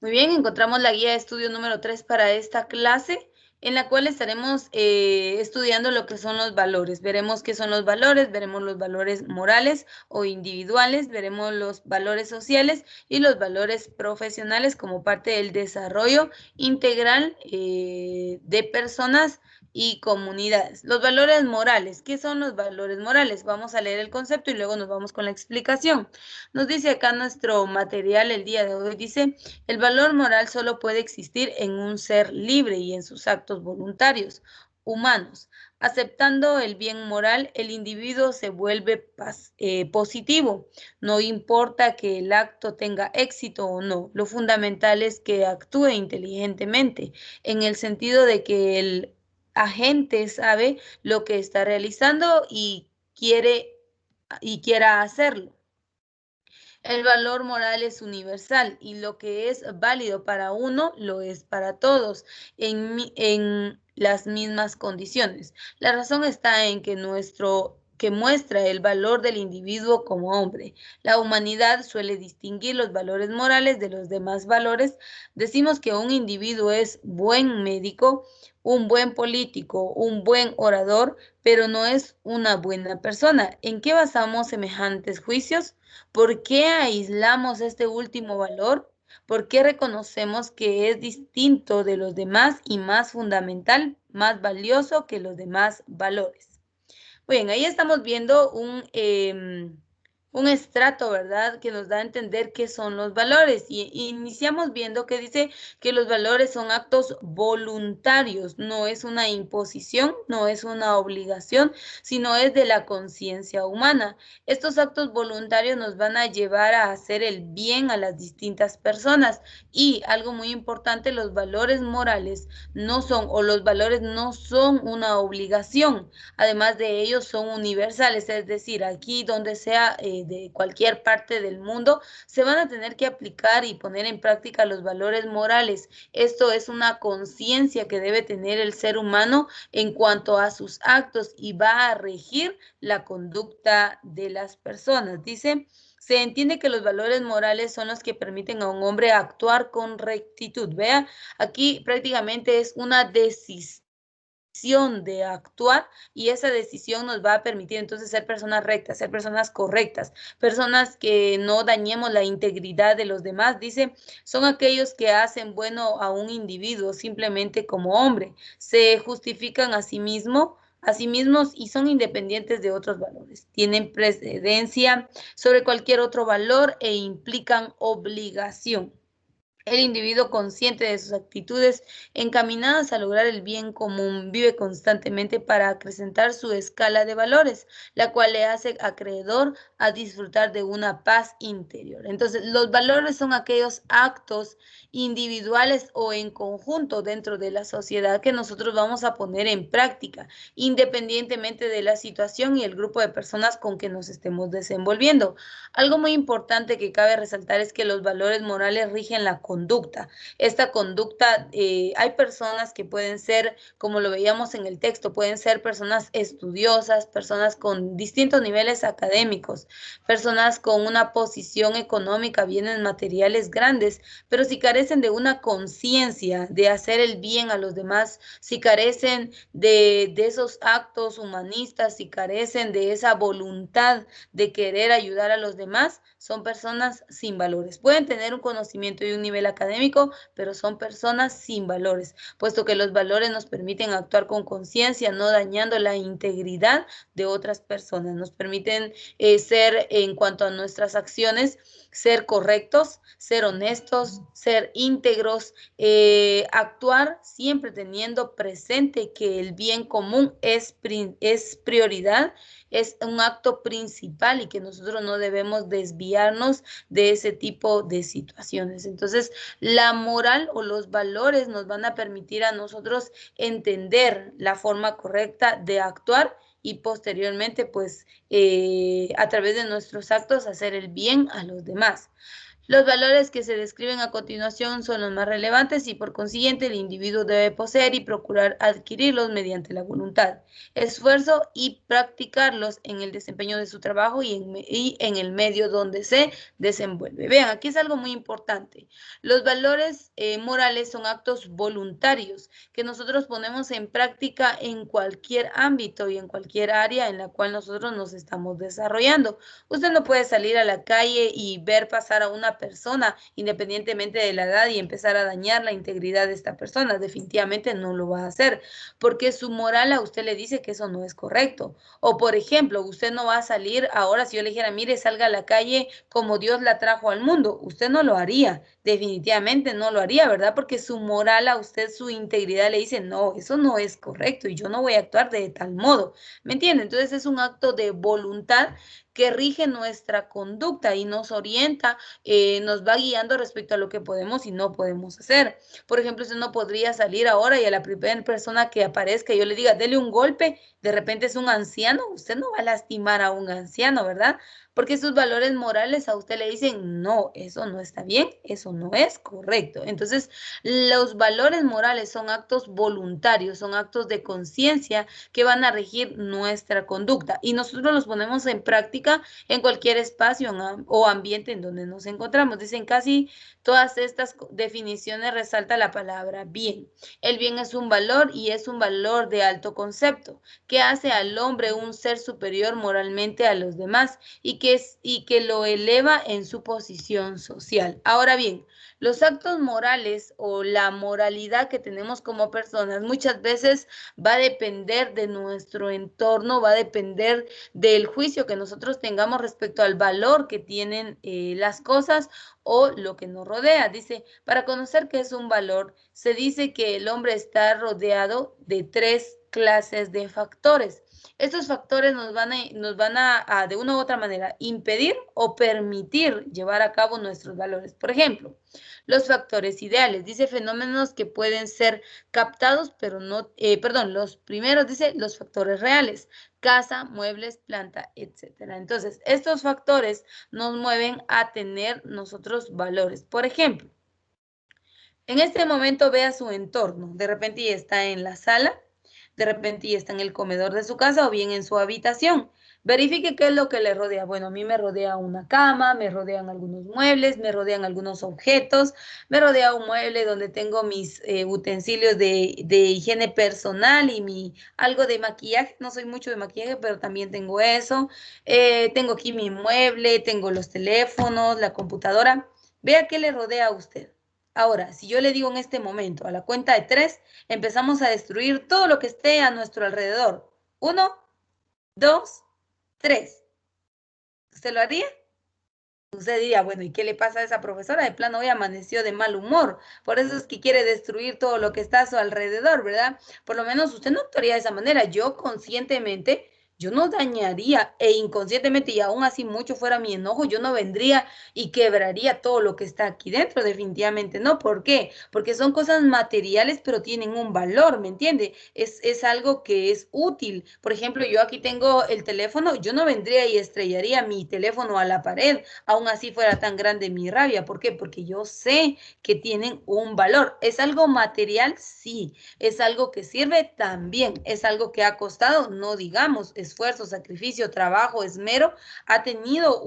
Muy bien, encontramos la guía de estudio número 3 para esta clase, en la cual estaremos estudiando lo que son los valores. Veremos qué son los valores, veremos los valores morales o individuales, veremos los valores sociales y los valores profesionales como parte del desarrollo integral de personas y comunidades. Los valores morales. ¿Qué son los valores morales? Vamos a leer el concepto y luego nos vamos con la explicación. Nos dice acá nuestro material el día de hoy, dice: el valor moral solo puede existir en un ser libre y en sus actos voluntarios, humanos. Aceptando el bien moral, el individuo se vuelve positivo. No importa que el acto tenga éxito o no, lo fundamental es que actúe inteligentemente, en el sentido de que el agente sabe lo que está realizando y quiera hacerlo. El valor moral es universal y lo que es válido para uno lo es para todos en las mismas condiciones. La razón está en que muestra el valor del individuo como hombre. La humanidad suele distinguir los valores morales de los demás valores. Decimos que un individuo es buen médico, un buen político, un buen orador, pero no es una buena persona. ¿En qué basamos semejantes juicios? ¿Por qué aislamos este último valor? ¿Por qué reconocemos que es distinto de los demás y más fundamental, más valioso que los demás valores? Bien, ahí estamos viendo un estrato, ¿verdad? Que nos da a entender qué son los valores. Y iniciamos viendo que dice que los valores son actos voluntarios, no es una imposición, no es una obligación, sino es de la conciencia humana. Estos actos voluntarios nos van a llevar a hacer el bien a las distintas personas. Y algo muy importante, los valores morales no son, o los valores no son una obligación. Además de ellos, son universales, es decir, aquí donde sea de cualquier parte del mundo, se van a tener que aplicar y poner en práctica los valores morales. Esto es una conciencia que debe tener el ser humano en cuanto a sus actos y va a regir la conducta de las personas. Dice: se entiende que los valores morales son los que permiten a un hombre actuar con rectitud. Vea, aquí prácticamente es una decisión de actuar, y esa decisión nos va a permitir entonces ser personas rectas, ser personas correctas, personas que no dañemos la integridad de los demás. Dice: son aquellos que hacen bueno a un individuo simplemente como hombre, se justifican a sí mismos y son independientes de otros valores, tienen precedencia sobre cualquier otro valor e implican obligación. El individuo, consciente de sus actitudes encaminadas a lograr el bien común, vive constantemente para acrecentar su escala de valores, la cual le hace acreedor a disfrutar de una paz interior. Entonces, los valores son aquellos actos individuales o en conjunto dentro de la sociedad que nosotros vamos a poner en práctica, independientemente de la situación y el grupo de personas con que nos estemos desenvolviendo. Algo muy importante que cabe resaltar es que los valores morales rigen la conducta. Esta conducta, hay personas que pueden ser, como lo veíamos en el texto, pueden ser personas estudiosas, personas con distintos niveles académicos, personas con una posición económica, bienes materiales grandes, pero si carecen de una conciencia de hacer el bien a los demás, si carecen de esos actos humanistas, si carecen de esa voluntad de querer ayudar a los demás, son personas sin valores. Pueden tener un conocimiento y un nivel académico, pero son personas sin valores, puesto que los valores nos permiten actuar con conciencia, no dañando la integridad de otras personas. Nos permiten ser, en cuanto a nuestras acciones, ser correctos, ser honestos, ser íntegros, actuar siempre teniendo presente que el bien común es prioridad, es un acto principal y que nosotros no debemos desviarnos de ese tipo de situaciones. Entonces, la moral o los valores nos van a permitir a nosotros entender la forma correcta de actuar y posteriormente, pues, a través de nuestros actos, hacer el bien a los demás. Los valores que se describen a continuación son los más relevantes y por consiguiente el individuo debe poseer y procurar adquirirlos mediante la voluntad, esfuerzo y practicarlos en el desempeño de su trabajo y en el medio donde se desenvuelve. Vean, aquí es algo muy importante. Los valores morales son actos voluntarios que nosotros ponemos en práctica en cualquier ámbito y en cualquier área en la cual nosotros nos estamos desarrollando. Usted no puede salir a la calle y ver pasar a una persona independientemente de la edad y empezar a dañar la integridad de esta persona. Definitivamente no lo va a hacer porque su moral a usted le dice que eso no es correcto. O por ejemplo, usted no va a salir ahora si yo le dijera, mire, salga a la calle como Dios la trajo al mundo. Usted no lo haría, definitivamente no lo haría, ¿verdad? Porque su moral a usted, su integridad le dice, no, eso no es correcto y yo no voy a actuar de tal modo. ¿Me entiende? Entonces es un acto de voluntad que rige nuestra conducta y nos orienta, nos va guiando respecto a lo que podemos y no podemos hacer. Por ejemplo, usted no podría salir ahora y a la primera persona que aparezca yo le diga, dele un golpe, de repente es un anciano, usted no va a lastimar a un anciano, ¿verdad? Porque sus valores morales a usted le dicen, no, eso no está bien, eso no es correcto. Entonces, los valores morales son actos voluntarios, son actos de conciencia que van a regir nuestra conducta y nosotros los ponemos en práctica en cualquier espacio o ambiente en donde nos encontramos. Dicen casi todas estas definiciones resalta la palabra bien. El bien es un valor y es un valor de alto concepto que hace al hombre un ser superior moralmente a los demás y que lo eleva en su posición social. Ahora bien, los actos morales o la moralidad que tenemos como personas muchas veces va a depender de nuestro entorno, va a depender del juicio que nosotros tengamos respecto al valor que tienen las cosas o lo que nos rodea. Dice, para conocer qué es un valor, se dice que el hombre está rodeado de tres clases de factores. Estos factores nos van a, de una u otra manera, impedir o permitir llevar a cabo nuestros valores. Por ejemplo, los factores ideales, dice fenómenos que pueden ser captados, pero no, perdón, los primeros dice los factores reales, casa, muebles, planta, etcétera. Entonces, estos factores nos mueven a tener nosotros valores. Por ejemplo, en este momento vea su entorno, de repente ya está en la sala, de repente ya está en el comedor de su casa o bien en su habitación. Verifique qué es lo que le rodea. Bueno, a mí me rodea una cama, me rodean algunos muebles, me rodean algunos objetos, me rodea un mueble donde tengo mis utensilios de higiene personal y algo de maquillaje. No soy mucho de maquillaje, pero también tengo eso. Tengo aquí mi mueble, tengo los teléfonos, la computadora. Vea qué le rodea a usted. Ahora, si yo le digo en este momento, a la cuenta de 3, empezamos a destruir todo lo que esté a nuestro alrededor. 1, 2, 3. ¿Usted lo haría? Usted diría, bueno, ¿y qué le pasa a esa profesora? De plano hoy amaneció de mal humor. Por eso es que quiere destruir todo lo que está a su alrededor, ¿verdad? Por lo menos usted no actuaría de esa manera. Yo conscientemente, yo no dañaría e inconscientemente, y aún así mucho fuera mi enojo, yo no vendría y quebraría todo lo que está aquí dentro, definitivamente no. ¿Por qué? Porque son cosas materiales, pero tienen un valor, ¿me entiende? Es algo que es útil. Por ejemplo, yo aquí tengo el teléfono, yo no vendría y estrellaría mi teléfono a la pared aún así fuera tan grande mi rabia. ¿Por qué? Porque yo sé que tienen un valor. ¿Es algo material? Sí. ¿Es algo que sirve? También. ¿Es algo que ha costado? No digamos. Esfuerzo, sacrificio, trabajo, esmero. Ha tenido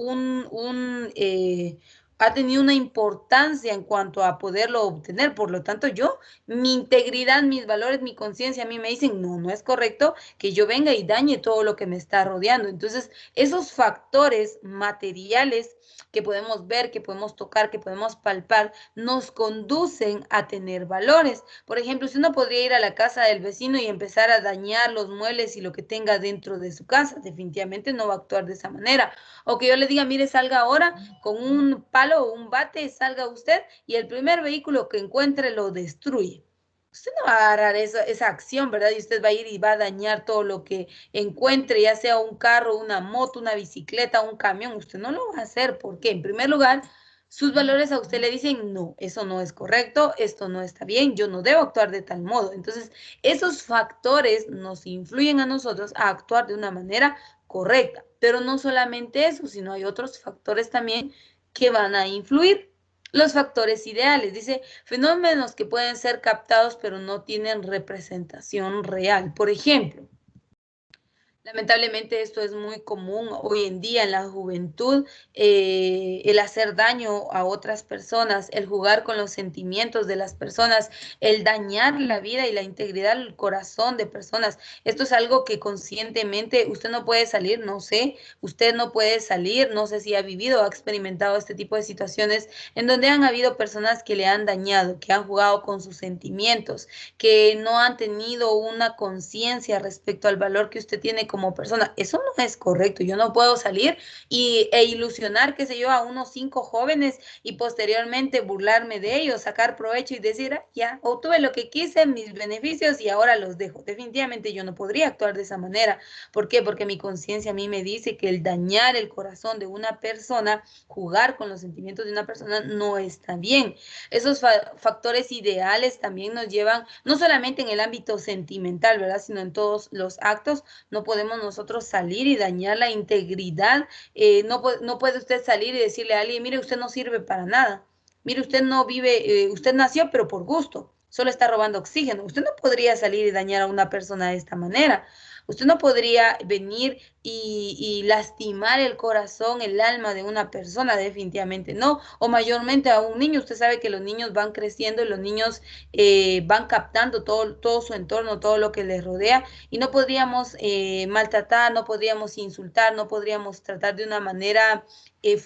ha tenido una importancia en cuanto a poderlo obtener. Por lo tanto, yo, mi integridad, mis valores, mi conciencia, a mí me dicen, no, no es correcto que yo venga y dañe todo lo que me está rodeando. Entonces, esos factores materiales que podemos ver, que podemos tocar, que podemos palpar, nos conducen a tener valores. Por ejemplo, usted no podría ir a la casa del vecino y empezar a dañar los muebles y lo que tenga dentro de su casa. Definitivamente no va a actuar de esa manera. O que yo le diga, mire, salga ahora con un palo o un bate, salga usted y el primer vehículo que encuentre lo destruye. Usted no va a agarrar esa acción, ¿verdad? Y usted va a ir y va a dañar todo lo que encuentre, ya sea un carro, una moto, una bicicleta, un camión. Usted no lo va a hacer. ¿Por qué? En primer lugar, sus valores a usted le dicen, no, eso no es correcto, esto no está bien, yo no debo actuar de tal modo. Entonces, esos factores nos influyen a nosotros a actuar de una manera correcta. Pero no solamente eso, sino hay otros factores también que van a influir. Los factores ideales, dice, fenómenos que pueden ser captados pero no tienen representación real. Por ejemplo, lamentablemente esto es muy común hoy en día en la juventud, el hacer daño a otras personas, el jugar con los sentimientos de las personas, el dañar la vida y la integridad del corazón de personas. Esto es algo que conscientemente usted no puede salir, no sé, usted no puede salir, no sé si ha vivido o ha experimentado este tipo de situaciones en donde han habido personas que le han dañado, que han jugado con sus sentimientos, que no han tenido una conciencia respecto al valor que usted tiene como persona. Eso no es correcto. Yo no puedo salir e ilusionar, qué sé yo, a unos 5 jóvenes y posteriormente burlarme de ellos, sacar provecho y decir, ah, ya, obtuve lo que quise, mis beneficios y ahora los dejo. Definitivamente yo no podría actuar de esa manera. ¿Por qué? Porque mi conciencia a mí me dice que el dañar el corazón de una persona, jugar con los sentimientos de una persona, no está bien. Esos factores ideales también nos llevan, no solamente en el ámbito sentimental, ¿verdad? Sino en todos los actos. No podemos nosotros salir y dañar la integridad. No puede usted salir y decirle a alguien, mire, usted no sirve para nada. Mire, usted no vive, usted nació, pero por gusto. Solo está robando oxígeno. Usted no podría salir y dañar a una persona de esta manera. Usted no podría venir y lastimar el corazón, el alma de una persona, definitivamente no. O mayormente a un niño. Usted sabe que los niños van creciendo y los niños van captando todo su entorno, todo lo que les rodea. Y no podríamos maltratar, no podríamos insultar, no podríamos tratar de una manera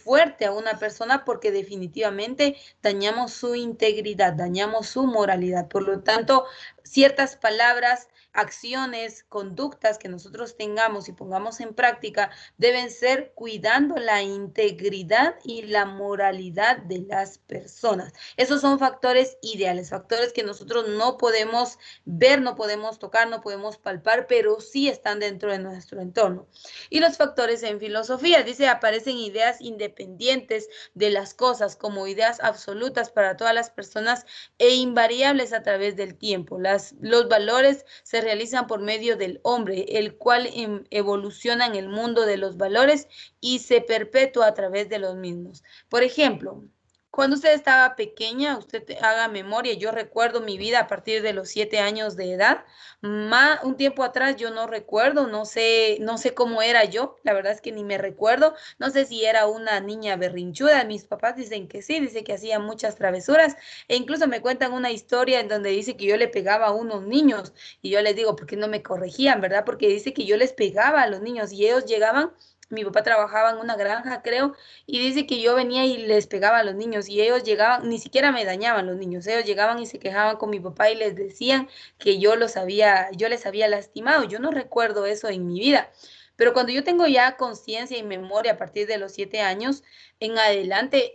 fuerte a una persona porque definitivamente dañamos su integridad, dañamos su moralidad. Por lo tanto, ciertas palabras, acciones, conductas que nosotros tengamos y pongamos en práctica deben ser cuidando la integridad y la moralidad de las personas. Esos son factores ideales, factores que nosotros no podemos ver, no podemos tocar, no podemos palpar, pero sí están dentro de nuestro entorno. Y los factores en filosofía, dice, aparecen ideas independientes de las cosas como ideas absolutas para todas las personas e invariables a través del tiempo. Los valores se realizan por medio del hombre, el cual evoluciona en el mundo de los valores y se perpetúa a través de los mismos. Por ejemplo, cuando usted estaba pequeña, usted haga memoria, yo recuerdo mi vida a partir de los 7 años de edad. Un tiempo atrás yo no recuerdo, no sé cómo era yo, la verdad es que ni me recuerdo, no sé si era una niña berrinchuda, mis papás dicen que sí, dice que hacía muchas travesuras e incluso me cuentan una historia en donde dice que yo le pegaba a unos niños y yo les digo, ¿por qué no me corregían, verdad? Porque dice que yo les pegaba a los niños y ellos llegaban. Mi papá trabajaba en una granja, creo, y dice que yo venía y les pegaba a los niños y ellos llegaban, ni siquiera me dañaban los niños, ellos llegaban y se quejaban con mi papá y les decían que yo les había lastimado. Yo no recuerdo eso en mi vida. Pero cuando yo tengo ya conciencia y memoria a partir de los 7 años en adelante,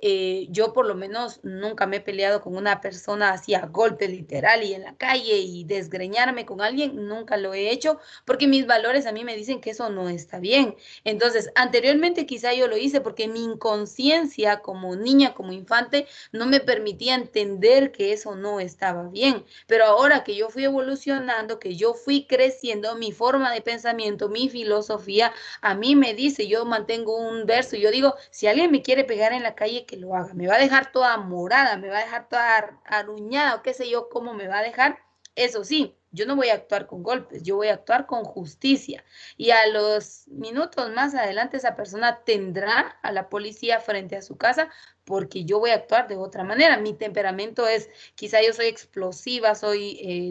yo por lo menos nunca me he peleado con una persona así a golpe literal y en la calle y desgreñarme con alguien, nunca lo he hecho porque mis valores a mí me dicen que eso no está bien. Entonces, anteriormente quizá yo lo hice porque mi inconsciencia como niña, como infante, no me permitía entender que eso no estaba bien. Pero ahora que yo fui evolucionando, que yo fui creciendo, mi forma de pensamiento, mi filosofía, a mí me dice, yo mantengo un verso, yo digo, si alguien me quiere pegar en la calle, que lo haga. Me va a dejar toda morada, me va a dejar toda aruñada, o qué sé yo, cómo me va a dejar. Eso sí, yo no voy a actuar con golpes, yo voy a actuar con justicia. Y a los minutos más adelante esa persona tendrá a la policía frente a su casa porque yo voy a actuar de otra manera. Mi temperamento es, quizá yo soy explosiva,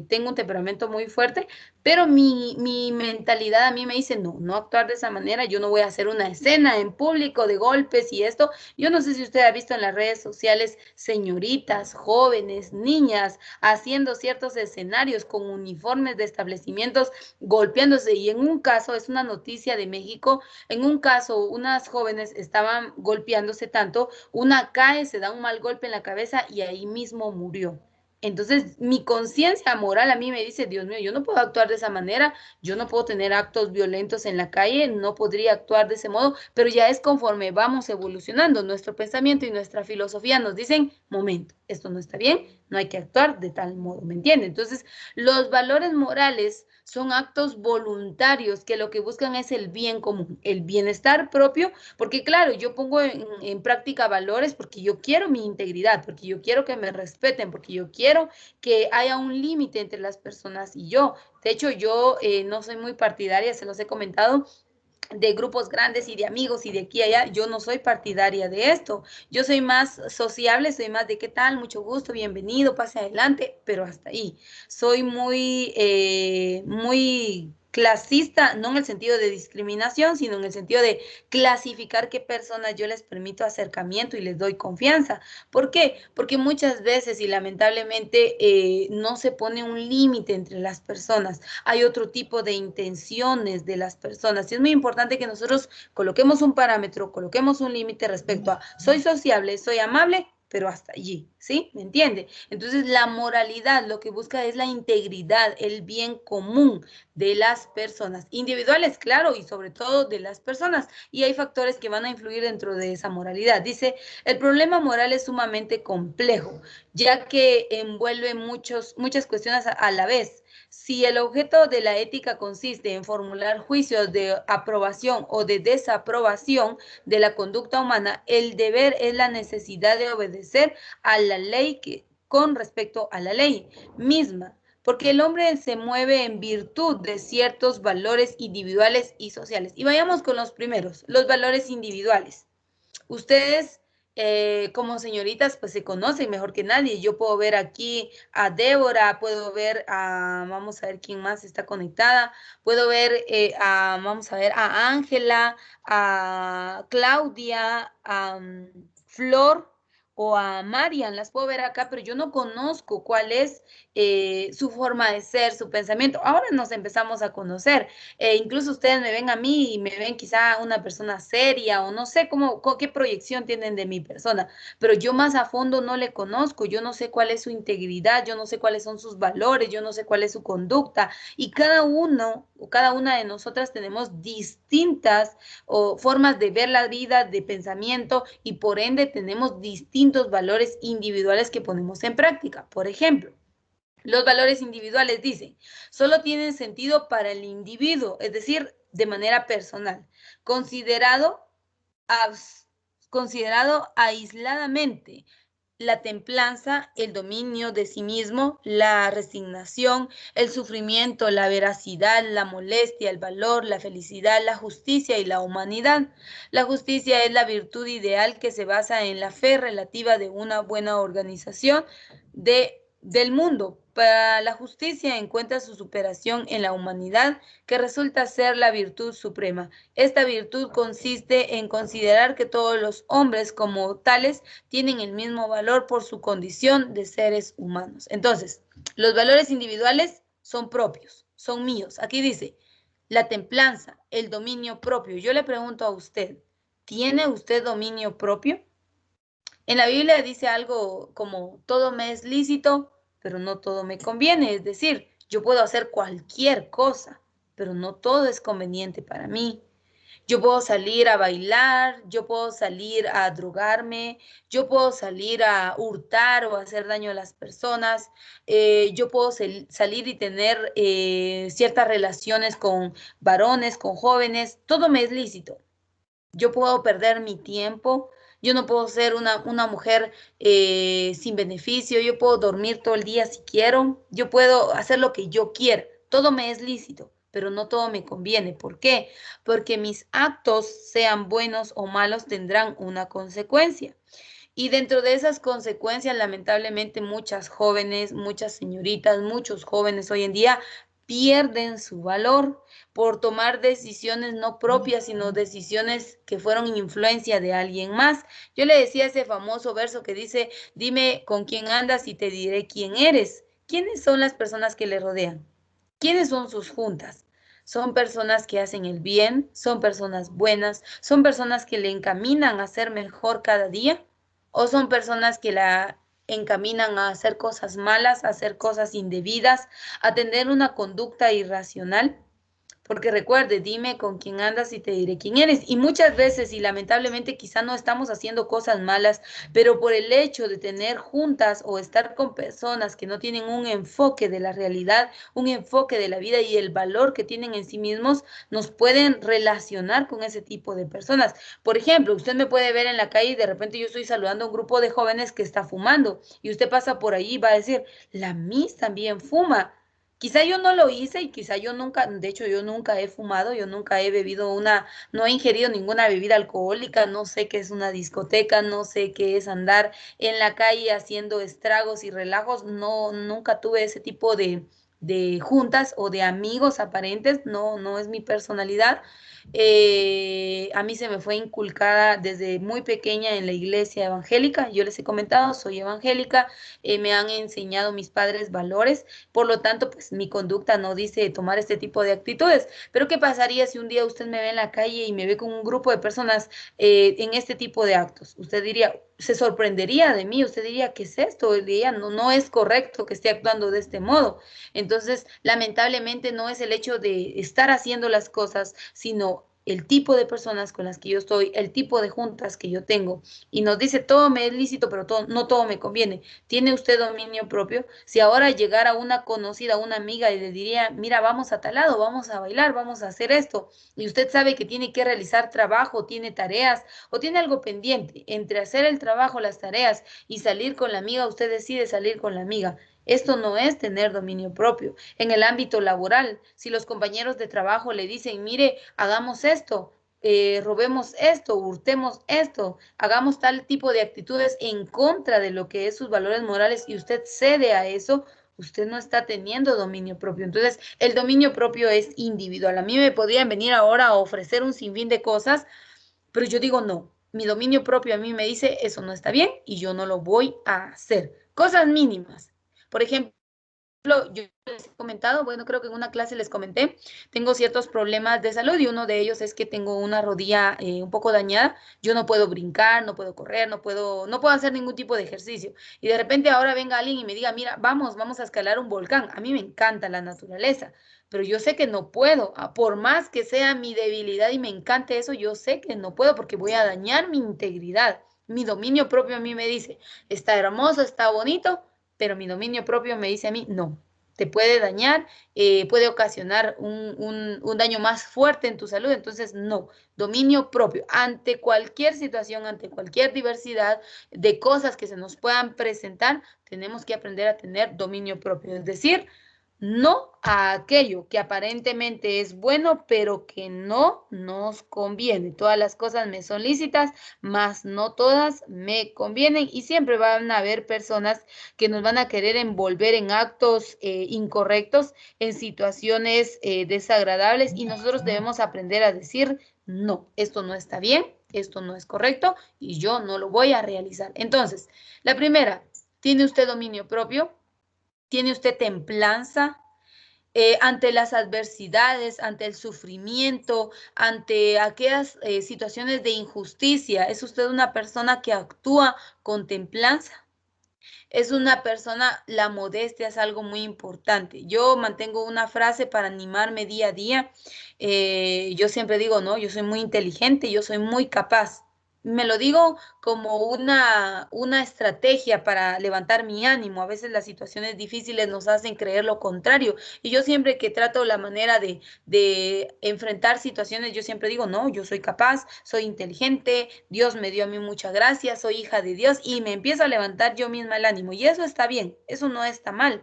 tengo un temperamento muy fuerte, pero mi mentalidad a mí me dice, no, no actuar de esa manera, yo no voy a hacer una escena en público de golpes y esto. Yo no sé si usted ha visto en las redes sociales señoritas, jóvenes, niñas, haciendo ciertos escenarios con uniformes de establecimientos, golpeándose. Y en un caso, es una noticia de México, en un caso, unas jóvenes estaban golpeándose tanto, una cae, se da un mal golpe en la cabeza y ahí mismo murió. Entonces, mi conciencia moral a mí me dice, Dios mío, yo no puedo actuar de esa manera, yo no puedo tener actos violentos en la calle, no podría actuar de ese modo, pero ya es conforme vamos evolucionando. Nuestro pensamiento y nuestra filosofía nos dicen, momento, esto no está bien, no hay que actuar de tal modo, ¿me entiende? Entonces, los valores morales son actos voluntarios que lo que buscan es el bien común, el bienestar propio, porque claro, yo pongo en práctica valores porque yo quiero mi integridad, porque yo quiero que me respeten, porque yo quiero que haya un límite entre las personas y yo. De hecho, yo no soy muy partidaria, se los he comentado, de grupos grandes y de amigos y de aquí a allá. Yo no soy partidaria de esto. Yo soy más sociable, soy más de qué tal, mucho gusto, bienvenido, pase adelante, pero hasta ahí. Soy muy clasista, no en el sentido de discriminación, sino en el sentido de clasificar qué personas yo les permito acercamiento y les doy confianza. ¿Por qué? Porque muchas veces y lamentablemente no se pone un límite entre las personas. Hay otro tipo de intenciones de las personas. Y es muy importante que nosotros coloquemos un parámetro, coloquemos un límite respecto a soy sociable, soy amable, pero hasta allí, ¿sí? ¿Me entiende? Entonces, la moralidad lo que busca es la integridad, el bien común de las personas, individuales, claro, y sobre todo de las personas. Y hay factores que van a influir dentro de esa moralidad. Dice, el problema moral es sumamente complejo, ya que envuelve muchas cuestiones a la vez. Si el objeto de la ética consiste en formular juicios de aprobación o de desaprobación de la conducta humana, el deber es la necesidad de obedecer a la ley con respecto a la ley misma, porque el hombre se mueve en virtud de ciertos valores individuales y sociales. Y vayamos con los primeros, los valores individuales. Ustedes como señoritas pues se conocen mejor que nadie. Yo puedo ver aquí a Débora, puedo ver a, vamos a ver quién más está conectada, puedo ver vamos a ver a Ángela, a Claudia, a Flor o a Marian, las puedo ver acá, pero yo no conozco cuál es su forma de ser, su pensamiento. Ahora nos empezamos a conocer. Incluso ustedes me ven a mí y me ven quizá una persona seria o no sé qué proyección tienen de mi persona, pero yo más a fondo no le conozco, yo no sé cuál es su integridad, yo no sé cuáles son sus valores, yo no sé cuál es su conducta y cada uno o cada una de nosotras tenemos distintas formas de ver la vida, de pensamiento y por ende tenemos distintos valores individuales que ponemos en práctica. Por ejemplo, los valores individuales dicen, solo tienen sentido para el individuo, es decir, de manera personal, considerado, considerado aisladamente. La templanza, el dominio de sí mismo, la resignación, el sufrimiento, la veracidad, la molestia, el valor, la felicidad, la justicia y la humanidad. La justicia es la virtud ideal que se basa en la fe relativa de una buena organización del mundo. Para la justicia encuentra su superación en la humanidad, que resulta ser la virtud suprema. Esta virtud consiste en considerar que todos los hombres como tales tienen el mismo valor por su condición de seres humanos. Entonces, los valores individuales son propios, son míos. Aquí dice, la templanza, el dominio propio. Yo le pregunto a usted, ¿tiene usted dominio propio? En la Biblia dice algo como, todo me es lícito, pero no todo me conviene. Es decir, yo puedo hacer cualquier cosa, pero no todo es conveniente para mí. Yo puedo salir a bailar, yo puedo salir a drogarme, yo puedo salir a hurtar o hacer daño a las personas, yo puedo salir y tener ciertas relaciones con varones, con jóvenes, todo me es lícito. Yo puedo perder mi tiempo, yo no puedo ser una mujer sin beneficio, yo puedo dormir todo el día si quiero, yo puedo hacer lo que yo quiera, todo me es lícito, pero no todo me conviene. ¿Por qué? Porque mis actos, sean buenos o malos, tendrán una consecuencia. Y dentro de esas consecuencias, lamentablemente, muchas jóvenes, muchas señoritas, muchos jóvenes hoy en día pierden su valor por tomar decisiones no propias, sino decisiones que fueron influencia de alguien más. Yo le decía ese famoso verso que dice, dime con quién andas y te diré quién eres. ¿Quiénes son las personas que le rodean? ¿Quiénes son sus juntas? Son personas que hacen el bien, son personas buenas, son personas que le encaminan a ser mejor cada día o son personas que la encaminan a hacer cosas malas, a hacer cosas indebidas, a tener una conducta irracional. Porque recuerde, dime con quién andas y te diré quién eres. Y muchas veces, y lamentablemente quizá no estamos haciendo cosas malas, pero por el hecho de tener juntas o estar con personas que no tienen un enfoque de la realidad, un enfoque de la vida y el valor que tienen en sí mismos, nos pueden relacionar con ese tipo de personas. Por ejemplo, usted me puede ver en la calle y de repente yo estoy saludando a un grupo de jóvenes que está fumando y usted pasa por ahí y va a decir, la Miss también fuma. Quizá yo no lo hice y quizá yo nunca, de hecho yo nunca he fumado, yo nunca he bebido no he ingerido ninguna bebida alcohólica, no sé qué es una discoteca, no sé qué es andar en la calle haciendo estragos y relajos, no, nunca tuve ese tipo de juntas o de amigos aparentes, no, no es mi personalidad. A mí se me fue inculcada desde muy pequeña en la iglesia evangélica, yo les he comentado, soy evangélica, me han enseñado mis padres valores, por lo tanto, pues mi conducta no dice tomar este tipo de actitudes. Pero ¿qué pasaría si un día usted me ve en la calle y me ve con un grupo de personas en este tipo de actos? Usted diría, se sorprendería de mí, usted diría, ¿qué es esto? Diría, no, no es correcto que esté actuando de este modo. Entonces, lamentablemente no es el hecho de estar haciendo las cosas, sino el tipo de personas con las que yo estoy, el tipo de juntas que yo tengo. Y nos dice, todo me es lícito, pero todo, no todo me conviene. ¿Tiene usted dominio propio? Si ahora llegara una conocida, una amiga y le diría, mira, vamos a tal lado, vamos a bailar, vamos a hacer esto, y usted sabe que tiene que realizar trabajo, tiene tareas o tiene algo pendiente, entre hacer el trabajo, las tareas y salir con la amiga, usted decide salir con la amiga. Esto no es tener dominio propio. En el ámbito laboral, si los compañeros de trabajo le dicen, mire, hagamos esto, robemos esto, hurtemos esto, hagamos tal tipo de actitudes en contra de lo que es sus valores morales y usted cede a eso, usted no está teniendo dominio propio. Entonces, el dominio propio es individual. A mí me podrían venir ahora a ofrecer un sinfín de cosas, pero yo digo no. Mi dominio propio a mí me dice eso no está bien y yo no lo voy a hacer. Cosas mínimas. Por ejemplo, yo les he comentado, bueno, creo que en una clase les comenté, tengo ciertos problemas de salud y uno de ellos es que tengo una rodilla un poco dañada. Yo no puedo brincar, no puedo correr, no puedo hacer ningún tipo de ejercicio. Y de repente ahora venga alguien y me diga, mira, vamos a escalar un volcán. A mí me encanta la naturaleza, pero yo sé que no puedo. Por más que sea mi debilidad y me encante eso, yo sé que no puedo porque voy a dañar mi integridad. Mi dominio propio a mí me dice, está hermoso, está bonito, pero mi dominio propio me dice a mí, no, te puede dañar, puede ocasionar un daño más fuerte en tu salud, entonces no, dominio propio ante cualquier situación, ante cualquier diversidad de cosas que se nos puedan presentar, tenemos que aprender a tener dominio propio, es decir, no a aquello que aparentemente es bueno, pero que no nos conviene. Todas las cosas me son lícitas, mas no todas me convienen y siempre van a haber personas que nos van a querer envolver en actos incorrectos, en situaciones desagradables y nosotros debemos aprender a decir, no, esto no está bien, esto no es correcto y yo no lo voy a realizar. Entonces, la primera, ¿tiene usted dominio propio? ¿Tiene usted templanza ante las adversidades, ante el sufrimiento, ante aquellas situaciones de injusticia? ¿Es usted una persona que actúa con templanza? Es una persona, la modestia es algo muy importante. Yo mantengo una frase para animarme día a día. Yo siempre digo, no, yo soy muy inteligente, yo soy muy capaz. Me lo digo como una estrategia para levantar mi ánimo. A veces las situaciones difíciles nos hacen creer lo contrario. Y yo siempre que trato la manera de enfrentar situaciones, yo siempre digo, no, yo soy capaz, soy inteligente, Dios me dio a mí mucha gracia, soy hija de Dios y me empiezo a levantar yo misma el ánimo. Y eso está bien, eso no está mal.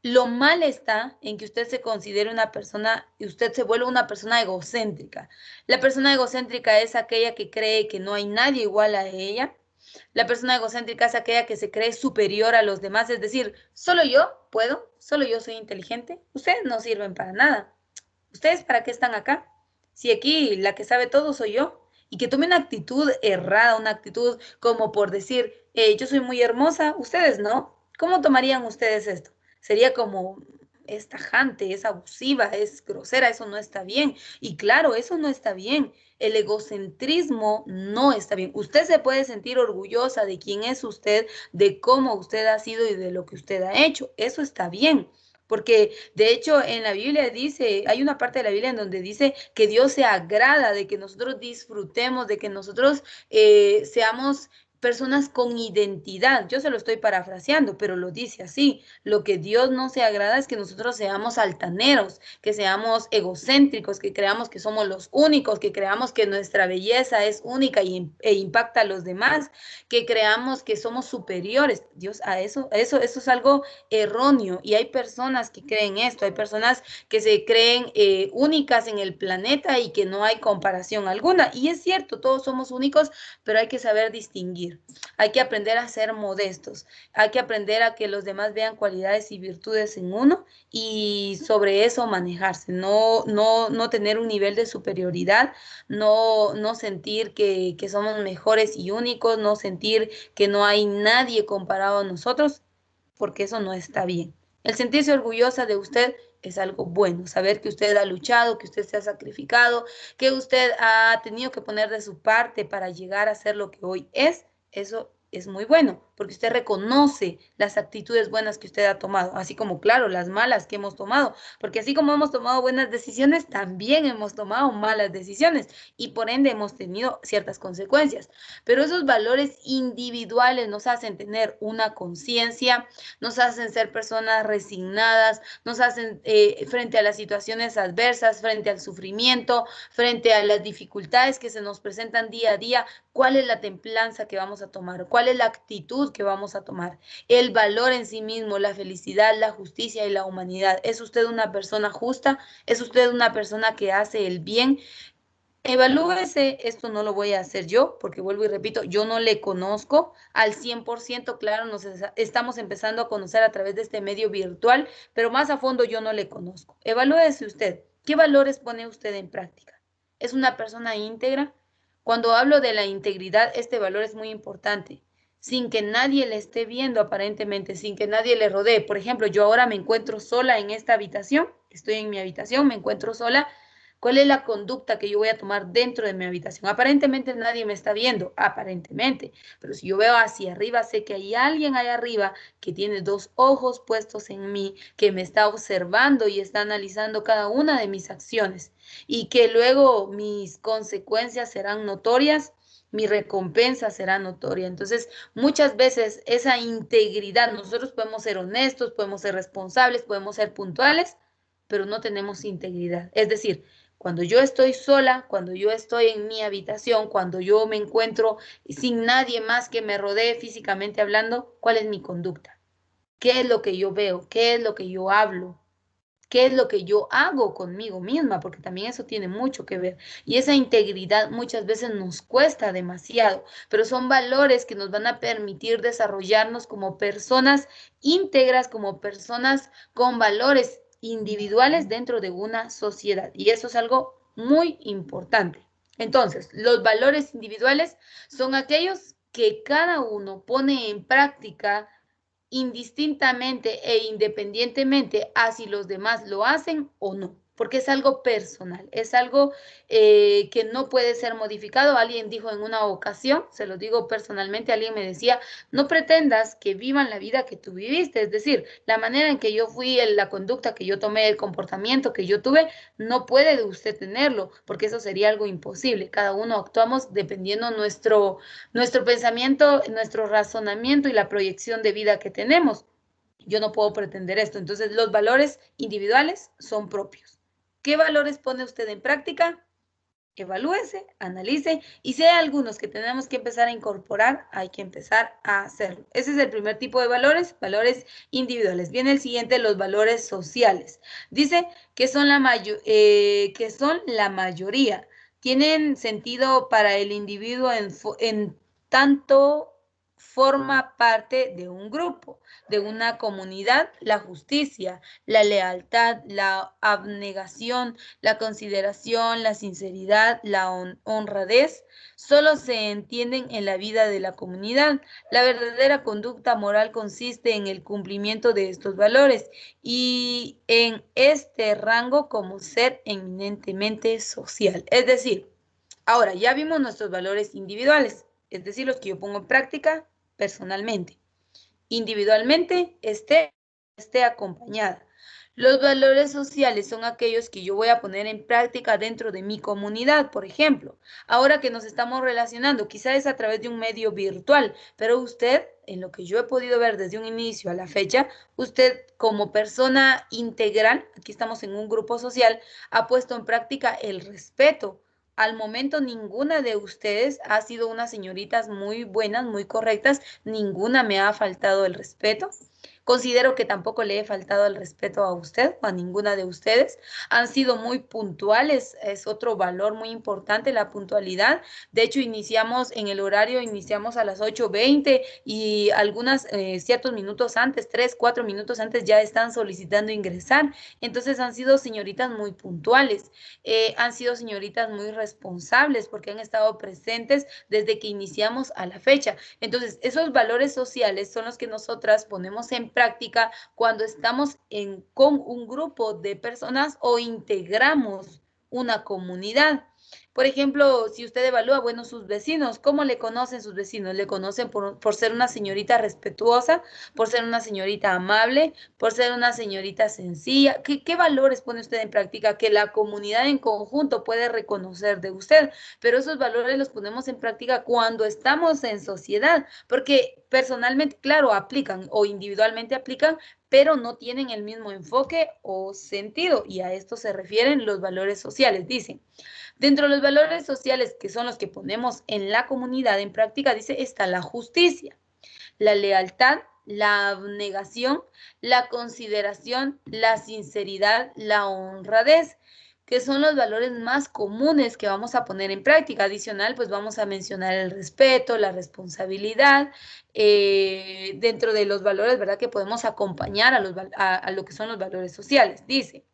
Lo mal está en que usted se considere una persona y usted se vuelve una persona egocéntrica. La persona egocéntrica es aquella que cree que no hay nadie igual a ella. La persona egocéntrica es aquella que se cree superior a los demás, es decir, solo yo puedo, solo yo soy inteligente. Ustedes no sirven para nada. ¿Ustedes para qué están acá? Si aquí la que sabe todo soy yo. Y que tome una actitud errada, una actitud como por decir, yo soy muy hermosa, ustedes no. ¿Cómo tomarían ustedes esto? Sería como, es tajante, es abusiva, es grosera, eso no está bien. Y claro, eso no está bien. El egocentrismo no está bien. Usted se puede sentir orgullosa de quién es usted, de cómo usted ha sido y de lo que usted ha hecho. Eso está bien. Porque de hecho en la Biblia dice, hay una parte de la Biblia en donde dice que Dios se agrada de que nosotros disfrutemos, de que nosotros seamos personas con identidad. Yo se lo estoy parafraseando, pero lo dice así. Lo que Dios no se agrada es que nosotros seamos altaneros, que seamos egocéntricos, que creamos que somos los únicos, que creamos que nuestra belleza es única e impacta a los demás, que creamos que somos superiores. Dios, eso es algo erróneo, y hay personas que creen esto, hay personas que se creen únicas en el planeta y que no hay comparación alguna. Y es cierto, todos somos únicos, pero hay que saber distinguir, hay que aprender a ser modestos, hay que aprender a que los demás vean cualidades y virtudes en uno y sobre eso manejarse, no tener un nivel de superioridad, no sentir que somos mejores y únicos, no sentir que no hay nadie comparado a nosotros, porque eso no está bien. El sentirse orgullosa de usted es algo bueno, saber que usted ha luchado, que usted se ha sacrificado, que usted ha tenido que poner de su parte para llegar a ser lo que hoy es, eso es muy bueno, porque usted reconoce las actitudes buenas que usted ha tomado, así como, claro, las malas que hemos tomado, porque así como hemos tomado buenas decisiones, también hemos tomado malas decisiones y por ende hemos tenido ciertas consecuencias. Pero esos valores individuales nos hacen tener una conciencia, nos hacen ser personas resignadas, nos hacen frente a las situaciones adversas, frente al sufrimiento, frente a las dificultades que se nos presentan día a día, cuál es la templanza que vamos a tomar, cuál es la actitud que vamos a tomar, el valor en sí mismo, la felicidad, la justicia y la humanidad. ¿Es usted una persona justa? ¿Es usted una persona que hace el bien? Evalúese, esto no lo voy a hacer yo, porque vuelvo y repito, yo no le conozco al 100%, claro, estamos empezando a conocer a través de este medio virtual, pero más a fondo yo no le conozco. Evalúese usted, ¿qué valores pone usted en práctica? ¿Es una persona íntegra? Cuando hablo de la integridad, este valor es muy importante, sin que nadie le esté viendo aparentemente, sin que nadie le rodee. Por ejemplo, yo ahora me encuentro sola en esta habitación, estoy en mi habitación, me encuentro sola. ¿Cuál es la conducta que yo voy a tomar dentro de mi habitación? Aparentemente nadie me está viendo, aparentemente, pero si yo veo hacia arriba, sé que hay alguien allá arriba que tiene dos ojos puestos en mí, que me está observando y está analizando cada una de mis acciones y que luego mis consecuencias serán notorias, mi recompensa será notoria. Entonces, muchas veces esa integridad, nosotros podemos ser honestos, podemos ser responsables, podemos ser puntuales, pero no tenemos integridad. Es decir, cuando yo estoy sola, cuando yo estoy en mi habitación, cuando yo me encuentro sin nadie más que me rodee físicamente hablando, ¿cuál es mi conducta? ¿Qué es lo que yo veo? ¿Qué es lo que yo hablo? ¿Qué es lo que yo hago conmigo misma? Porque también eso tiene mucho que ver. Y esa integridad muchas veces nos cuesta demasiado, pero son valores que nos van a permitir desarrollarnos como personas íntegras, como personas con valores individuales dentro de una sociedad. Y eso es algo muy importante. Entonces, los valores individuales son aquellos que cada uno pone en práctica indistintamente e independientemente a si los demás lo hacen o no, porque es algo personal, es algo que no puede ser modificado. Alguien dijo en una ocasión, se lo digo personalmente, alguien me decía, no pretendas que vivan la vida que tú viviste, es decir, la manera en que yo fui, la conducta que yo tomé, el comportamiento que yo tuve, no puede usted tenerlo, porque eso sería algo imposible. Cada uno actuamos dependiendo nuestro pensamiento, nuestro razonamiento y la proyección de vida que tenemos. Yo no puedo pretender esto. Entonces, los valores individuales son propios. ¿Qué valores pone usted en práctica? Evalúese, analice y si hay algunos que tenemos que empezar a incorporar, hay que empezar a hacerlo. Ese es el primer tipo de valores, valores individuales. Viene el siguiente, los valores sociales. Dice que son que son la mayoría. Tienen sentido para el individuo en tanto forma parte de un grupo, de una comunidad. La justicia, la lealtad, la abnegación, la consideración, la sinceridad, la honradez, solo se entienden en la vida de la comunidad. La verdadera conducta moral consiste en el cumplimiento de estos valores y en este rango como ser eminentemente social. Es decir, ahora ya vimos nuestros valores individuales, es decir, los que yo pongo en práctica personalmente. Individualmente esté acompañada. Los valores sociales son aquellos que yo voy a poner en práctica dentro de mi comunidad, por ejemplo. Ahora que nos estamos relacionando, quizás es a través de un medio virtual, pero usted, en lo que yo he podido ver desde un inicio a la fecha, usted como persona integral, aquí estamos en un grupo social, ha puesto en práctica el respeto. Al momento ninguna de ustedes ha sido unas señoritas muy buenas, muy correctas, ninguna me ha faltado el respeto. Considero que tampoco le he faltado el respeto a usted o a ninguna de ustedes. Han sido muy puntuales, es otro valor muy importante la puntualidad. De hecho, iniciamos en el horario, iniciamos a las 8:20 y algunas ciertos minutos antes, 3, 4 minutos antes ya están solicitando ingresar. Entonces han sido señoritas muy puntuales, han sido señoritas muy responsables porque han estado presentes desde que iniciamos a la fecha. Entonces, esos valores sociales son los que nosotras ponemos en práctica cuando estamos con un grupo de personas o integramos una comunidad. Por ejemplo, si usted evalúa, bueno, sus vecinos, ¿cómo le conocen sus vecinos? Le conocen por ser una señorita respetuosa, por ser una señorita amable, por ser una señorita sencilla. ¿Qué valores pone usted en práctica que la comunidad en conjunto puede reconocer de usted? Pero esos valores los ponemos en práctica cuando estamos en sociedad, porque personalmente, claro, aplican o individualmente aplican, pero no tienen el mismo enfoque o sentido, y a esto se refieren los valores sociales. Dicen, dentro de los valores sociales que son los que ponemos en la comunidad en práctica, dice, está la justicia, la lealtad, la abnegación, la consideración, la sinceridad, la honradez, que son los valores más comunes que vamos a poner en práctica. Adicional, pues vamos a mencionar el respeto, la responsabilidad, dentro de los valores, ¿verdad? Que podemos acompañar a lo que son los valores sociales. Dice,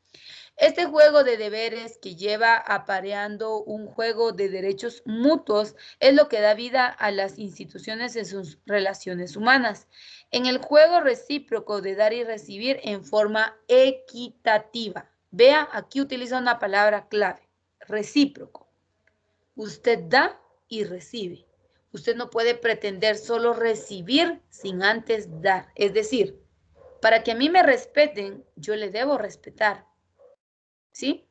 este juego de deberes que lleva apareando un juego de derechos mutuos es lo que da vida a las instituciones en sus relaciones humanas. En el juego recíproco de dar y recibir en forma equitativa. Vea, aquí utiliza una palabra clave, recíproco. Usted da y recibe. Usted no puede pretender solo recibir sin antes dar. Es decir, para que a mí me respeten, yo le debo respetar. ¿Sí?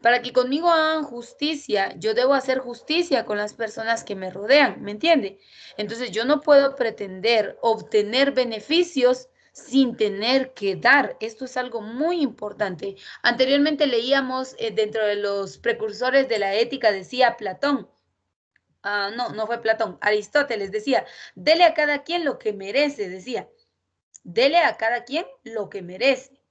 Para que conmigo hagan justicia, yo debo hacer justicia con las personas que me rodean, ¿me entiende? Entonces yo no puedo pretender obtener beneficios sin tener que dar. Esto es algo muy importante. Anteriormente leíamos dentro de los precursores de la ética, decía Platón. No fue Platón, Aristóteles decía, dele a cada quien lo que merece, decía, dele a cada quien lo que merece.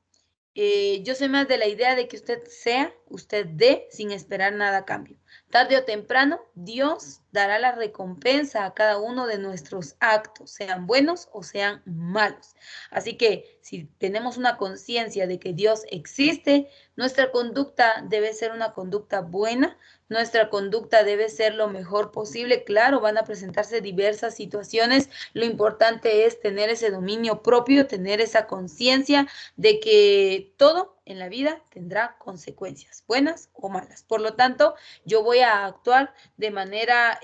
Yo soy más de la idea de que usted dé sin esperar nada a cambio. Tarde o temprano, Dios dará la recompensa a cada uno de nuestros actos, sean buenos o sean malos. Así que si tenemos una conciencia de que Dios existe, nuestra conducta debe ser una conducta buena, nuestra conducta debe ser lo mejor posible. Claro, van a presentarse diversas situaciones. Lo importante es tener ese dominio propio, tener esa conciencia de que todo en la vida tendrá consecuencias, buenas o malas. Por lo tanto, yo voy a actuar de manera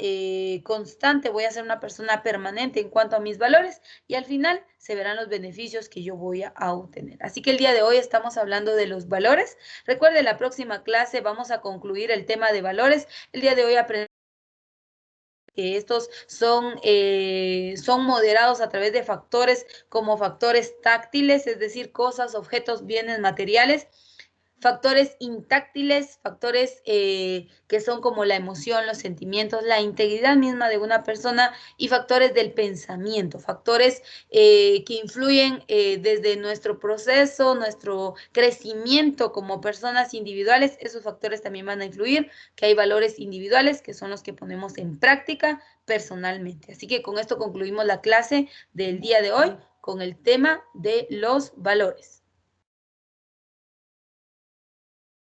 constante, voy a ser una persona permanente en cuanto a mis valores y al final se verán los beneficios que yo voy a obtener. Así que el día de hoy estamos hablando de los valores. Recuerde, la próxima clase vamos a concluir el tema de valores. El día de hoy aprendemos que estos son moderados a través de factores como factores táctiles, es decir, cosas, objetos, bienes materiales, factores intáctiles, factores que son como la emoción, los sentimientos, la integridad misma de una persona y factores del pensamiento, factores que influyen desde nuestro proceso, nuestro crecimiento como personas individuales. Esos factores también van a influir, que hay valores individuales que son los que ponemos en práctica personalmente. Así que con esto concluimos la clase del día de hoy con el tema de los valores.